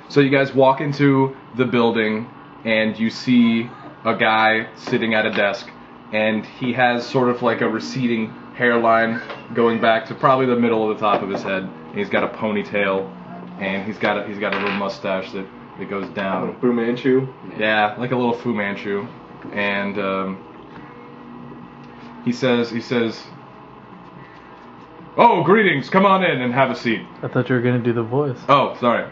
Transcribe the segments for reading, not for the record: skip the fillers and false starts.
So you guys walk into the building and you see a guy sitting at a desk, and he has sort of like a receding hairline going back to probably the middle of the top of his head. And he's got a ponytail, and he's got a little mustache that goes down. Fu Manchu? Yeah, like a little Fu Manchu. And he says, "Oh, greetings, come on in and have a seat." I thought you were gonna do the voice. Oh, sorry.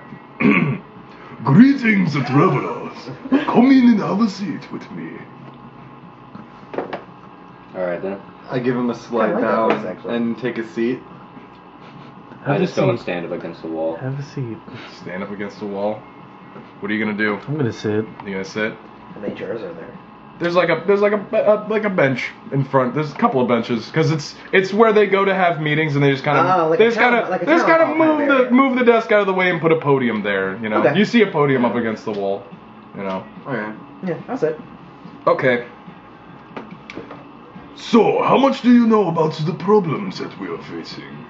"Greetings, travelers. Come in and have a seat with me." Alright then. I give him a slight bow and take a seat. I just don't stand up against the wall. Have a seat. Stand up against the wall. What are you gonna do? I'm gonna sit. You gonna sit? How many chairs are there? There's like a bench in front. There's a couple of benches because it's where they go to have meetings, and they just kind of move the desk out of the way and put a podium there. You know, Okay. You see a podium up against the wall. You know. Okay. Yeah, that's it. Okay. So, how much do you know about the problems that we are facing?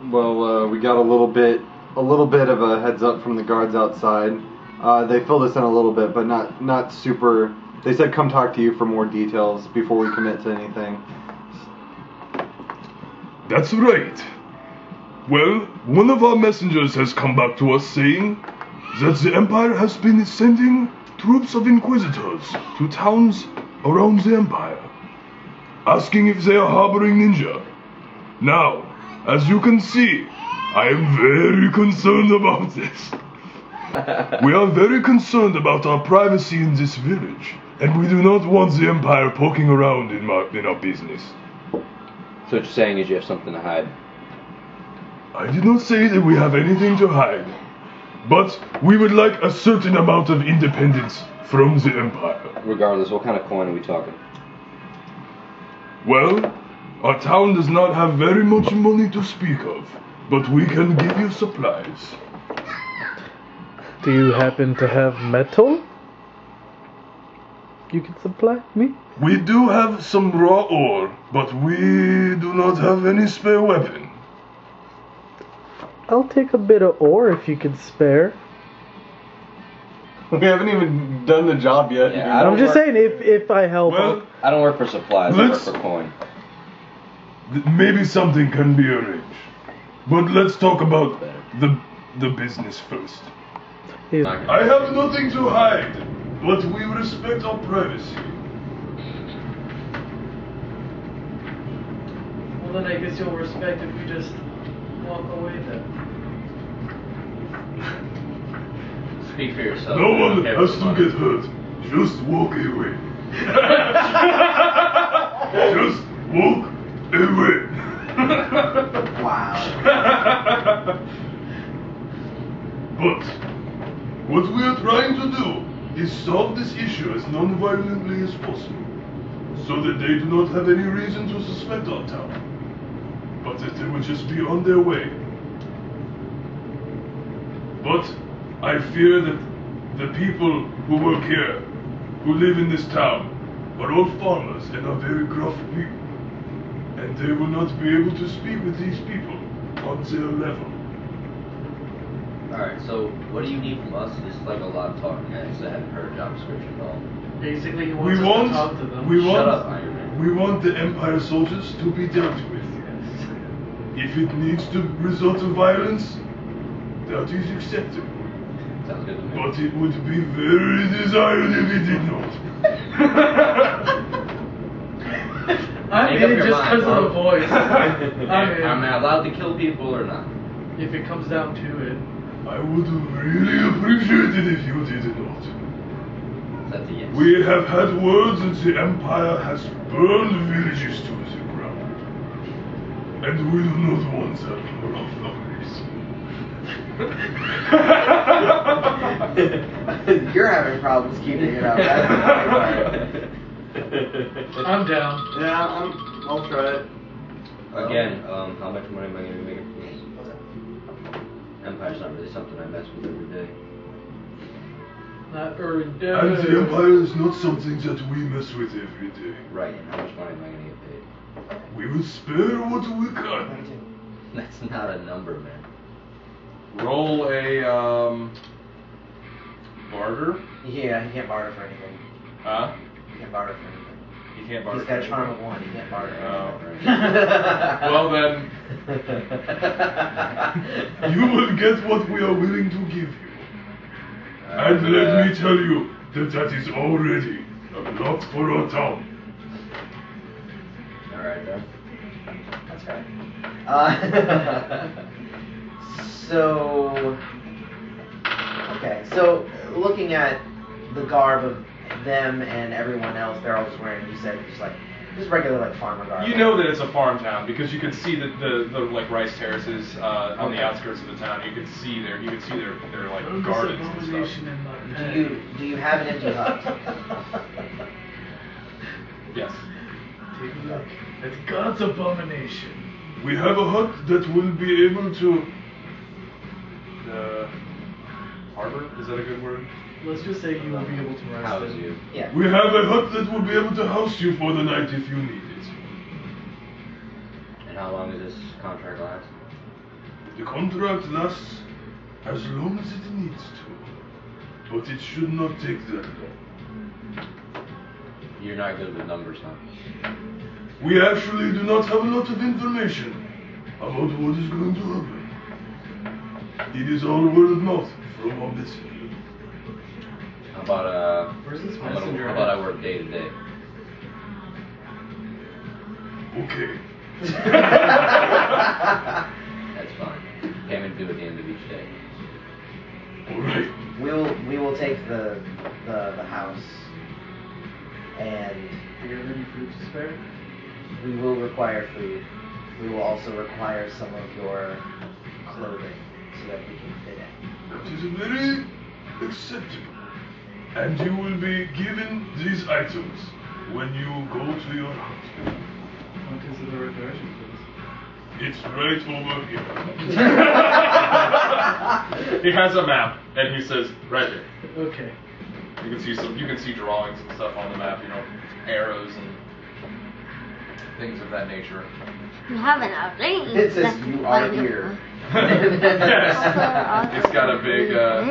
Well, we got a little bit of a heads up from the guards outside. They filled us in a little bit, but not super. They said come talk to you for more details before we commit to anything. That's right. Well, one of our messengers has come back to us saying that the Empire has been sending troops of inquisitors to towns around the Empire, asking if they are harboring ninja. Now, as you can see, I am very concerned about this. We are very concerned about our privacy in this village, and we do not want the Empire poking around in our business. So what you're saying is you have something to hide. I did not say that we have anything to hide, but we would like a certain amount of independence from the Empire. Regardless, what kind of coin are we talking? Well, our town does not have very much money to speak of, but we can give you supplies. Do you happen to have metal? You can supply me? We do have some raw ore, but we do not have any spare weapon. I'll take a bit of ore if you can spare. We haven't even done the job yet. Yeah, I'm just saying, if I help Well, I don't work for supplies, I work for coin. maybe something can be arranged. But let's talk about the business first. I have nothing to hide, but we respect our privacy. Well, then I guess you'll respect if we just walk away then. Speak for yourself. No one has to get hurt. Just walk away. Just walk away. Wow. But what we are trying to do is solve this issue as non-violently as possible, so that they do not have any reason to suspect our town, but that they will just be on their way. But I fear that the people who work here, who live in this town, are all farmers and are very gruff people, and they will not be able to speak with these people on their level. Alright, so what do you need from us? This is like a lot of talking, guys. I haven't heard a job description at all. Basically, he We wants us want, to talk to them. Shut up, Iron Man. we want the Empire soldiers to be dealt with. If it needs to resort to violence, that is acceptable. Sounds good to me. But it would be very desired if it did not. I'm Make up in your just mind, because of the bro. voice. I'm in. Am I allowed to kill people or not? If it comes down to it. I would really appreciate it if you did not. That's a yes. We have had words that the Empire has burned villages to the ground. And we do not want that for our families. You're having problems keeping it up. I'm down. Yeah, I'll try it. Again, how much money am I going to be making from this? Empire's not really something I mess with every day. Not every And day. the Empire is not something that we mess with every day. Right, and how much money am I going to get paid? We will spare what we can. That's not a number, man. Roll a barter. Yeah, he can't barter for anything. Huh? He can't barter for anything. He can't barter. He's got a for charm anything. of 1. He can't barter. Oh. Well then, You will get what we are willing to give you. And let me tell you that that is already a lot for our town. Alright then. That's right. So, okay. So, looking at the garb of them and everyone else, they're all just wearing. You said just regular like farmer garb. you know that it's a farm town because you can see the like rice terraces on the outskirts of the town. You can see their like gardens and stuff. Abomination in my head. Do you have an empty hut? Yes. Take a look. It's God's abomination. We have a hut that will be able to. Harbor? Is that a good word? Let's just say you will be able to rest House in. you. Yeah. We have a hut that will be able to house you for the night if you need it. And how long does this contract last? The contract lasts as long as it needs to, but it should not take that long. You're not good with numbers, huh? We actually do not have a lot of information about what is going to happen. It is all word of mouth from our messenger. How about Where's this how messenger about I at? work day to day? Okay. That's fine. Payment due at the end of each day. Alright. We will take the house, and Do you have any food to spare? we will require food. We will also require some of your clothing so that we can fit in. That is very acceptable. And you will be given these items when you go to your hut. Point us in the right direction, please. It's right over here. He has a map and he says, right here. Okay. You can see drawings and stuff on the map, arrows and things of that nature. We have an outline. It says you are here. Yes. It's got a big arrow.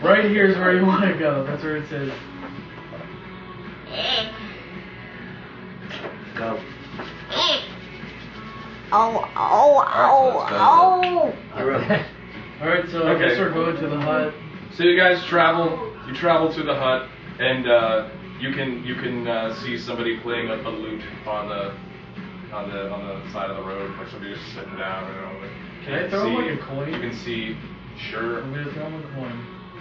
Right here is where you want to go. That's where it says. Go. Oh. Alright, so I Okay. guess we're going to the hut. So you guys travel to the hut, and you can see somebody playing a lute on the side of the road, like somebody just sitting down. Can I throw him like a coin? You can see, sure. I'm gonna throw him a coin.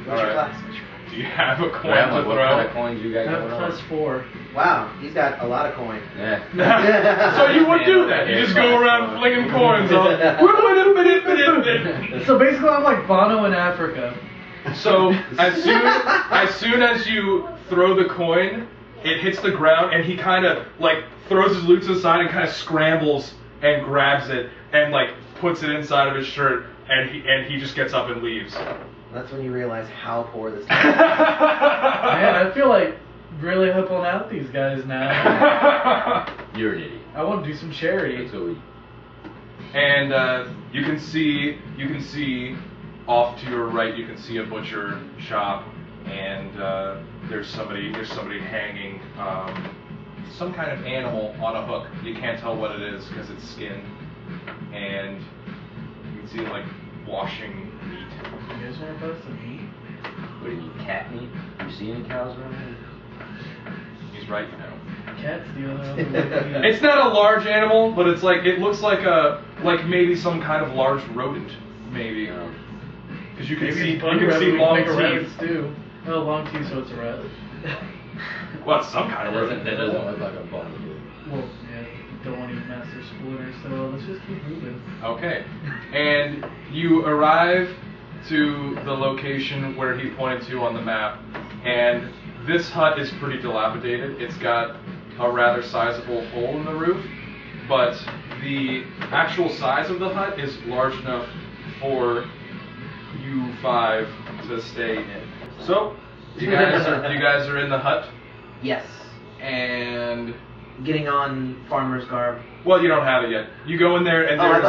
What's All your right. class? Do you have a coin What to kind of throw? coins you I guys have going on? +4. Wow, he's got a lot of coin. Yeah. So you would do that. You just go around flinging coins on. So basically, I'm like Bono in Africa. So as soon as you throw the coin, it hits the ground, and he kind of like throws his loot to the side and kind of scrambles and grabs it and like puts it inside of his shirt, and he just gets up and leaves. That's when you realize how poor this is. Man, I feel like really helping out these guys now. You're an idiot. I want to do some charity. Let's go eat. And you can see off to your right. You can see a butcher shop, and there's somebody hanging some kind of animal on a hook. You can't tell what it is because it's skin, and you can see it like washing meat. You guys want to buy some meat? What do you need, cat meat? You see any cows around here? He's right, Cats the other meat. It's not a large animal, but it looks like maybe some kind of large rodent, maybe. Because you can Maybe see it's bunny rabbit, we can long make a rabbit teeth. stew. Oh, long teeth, so it's a rabbit. Well, it's some kind of That rodent. doesn't look like a bone. Well, yeah, don't want to eat master splitter, so let's just keep moving. Okay. And you arrive to the location where he pointed to on the map, and this hut is pretty dilapidated. It's got a rather sizable hole in the roof, but the actual size of the hut is large enough for you 5 to stay in. So, you guys are in the hut, Yes. and and Getting on farmer's garb. well, you don't have it yet. You go in there and Oh, I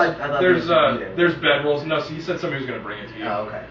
there's thought they would be there. there's bedrolls. No, so he said somebody was gonna bring it to you. Oh, okay.